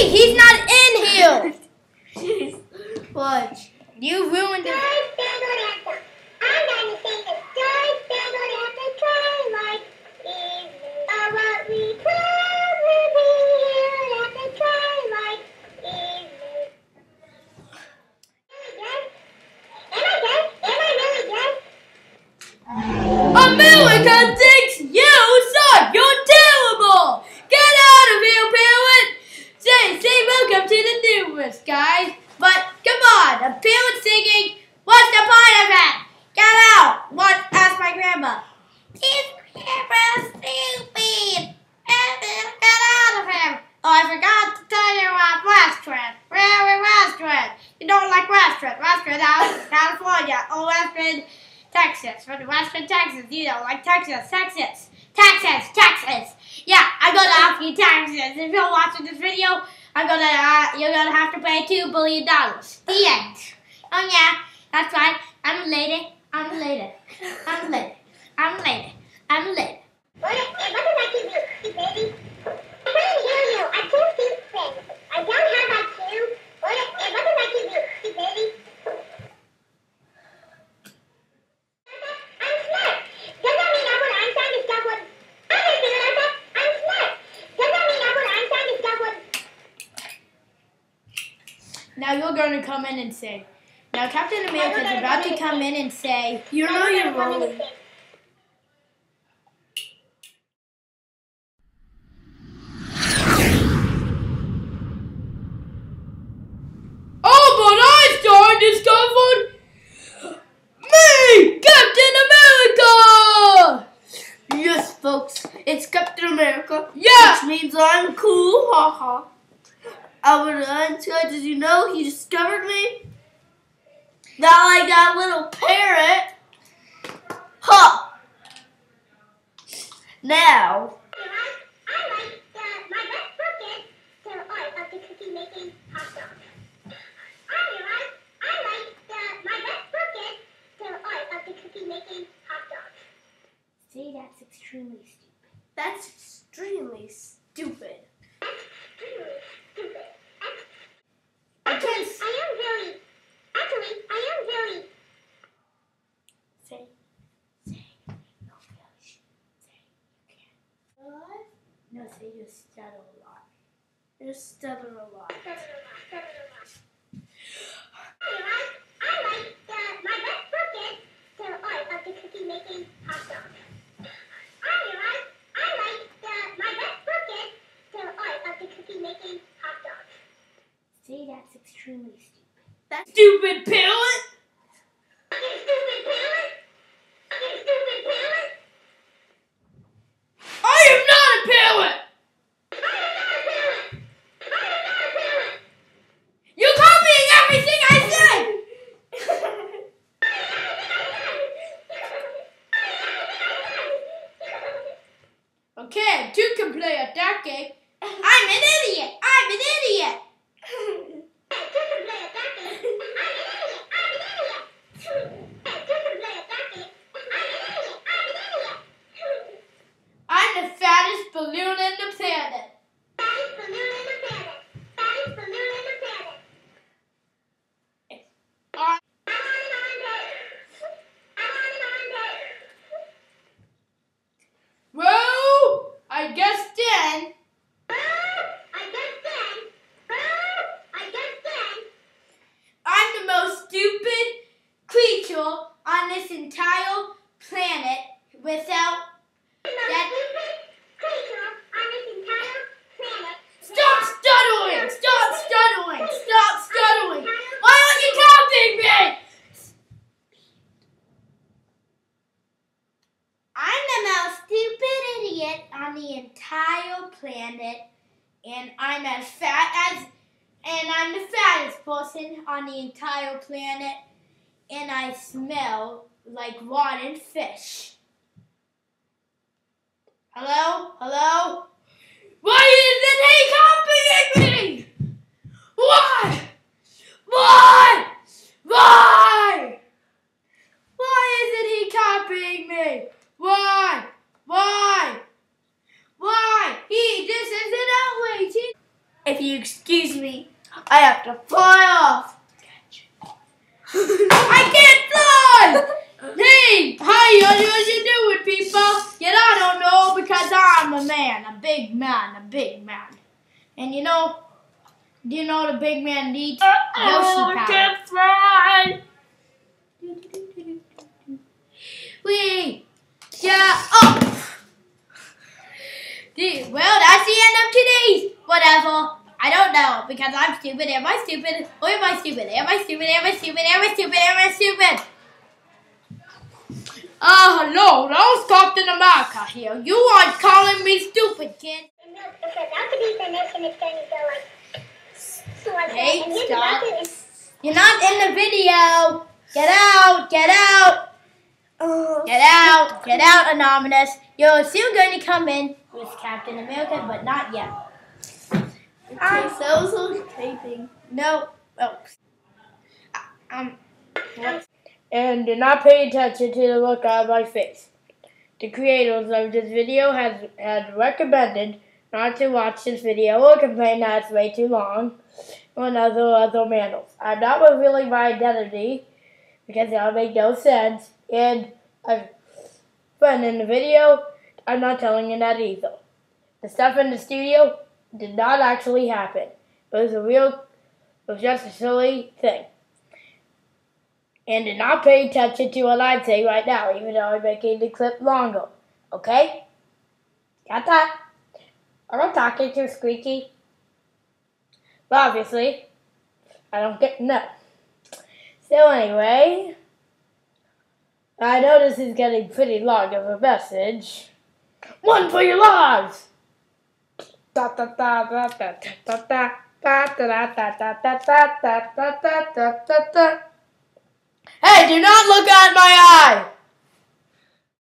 Hey, he's not in here! Jeez. Watch. You ruined it. I'm gonna sing the Star-Spangled Anthem twilight is what we proudly be at the twilight is. Am I really good? America thinks you suck! You're terrible! Get out of here, Parrot! Say welcome to the newest, guys. But come on, a parrot singing, what's the point of it? Get out! Ask my grandma. This grandma's stupid! Get out of here! Oh, I forgot to tell you about restaurant. Restaurant. You don't like restaurant. Restaurant out in California. Oh, restaurant, Texas. From Western Texas. You don't like Texas. Texas. Yeah, I'm gonna ask you Texas. If you're watching this video, you're gonna have to pay $2 billion. The end. Oh yeah, that's right. I'm a lady. What did I give you, baby? I can't hear you. I can't see things. I don't have IQ. What did I give you, baby? I'm smart. Does that mean Albert Einstein discovered? I'm smart. Does that mean Albert Einstein discovered? Now you're going to come in and say. Now Captain America is about to come in and say. You know you're rolling. Albert Einstein discovered me, Captain America. Yes, folks, it's Captain America. Yeah. Which means I'm cool, haha. Albert Einstein, did you know he discovered me? Not like that little parrot. Huh. Now. I like my best book is The Art of the Cookie Making Hot Dog. I like my best book is The Art of the Cookie Making Hot Dog. See, that's extremely stupid. That's extremely stupid. Extremely stupid. Actually, I am really. Say, no, really. Say, you can't. What? No, say you stutter a lot. You stutter a lot. I like my best book is The Art of the Cookie Making Hot Dog. I like my best book is The Art of the Cookie Making Hot Dog. See, that's extremely stupid. That's Stupid parrot! You stupid parrot! I am not a parrot! You're copying everything I said! Okay, two can play at that game. I'm an idiot! I'm the fattest balloon in the planet. Well, I guess then. I'm the most stupid creature on this entire planet without that. Stop stuttering! Why aren't you copying me? I'm the most stupid idiot on the entire planet, and I'm the fattest person on the entire planet, and I smell like rotten fish. Hello? Why isn't he copying me? Why? Why isn't he copying me? Why? This is an outrage. If you you excuse me, I have to fly off. I can't fly! Hey, hi, how you doing, people? Yet I don't know because I'm a man, a big man, a big man. And do you know the big man needs? Yoshi I can't fly. Wait, yeah, oh! Well, that's the end of today's whatever. I don't know because I'm stupid. Am I stupid? Or am I stupid? Am I stupid? Am I stupid? Am I stupid? Am I stupid? Hello, that was Captain America here. You aren't calling me stupid, kid. No, because after the explanation, it's going to go like that. Hey, And here's stop. the button. You're not in the video. Get out, get out. Oh, Get out, Anonymous. You're still going to come in with Captain America, but not yet. okay, so that was all taping. No. Oh. What? And do not pay attention to the look on my face. The creators of this video had recommended not to watch this video or complain that it's way too long or other manuals. I'm not revealing my identity because that would make no sense. And but in the video, I'm not telling you that either. The stuff in the studio did not actually happen. It was just a silly thing. And do not pay attention to what I'm saying right now, even though I'm making the clip longer. Okay? Got that? Am I talking too squeaky? Well, obviously, I don't get no. So anyway, I know this is getting pretty long of a message. One for your lives! Hey, do not look at my eye!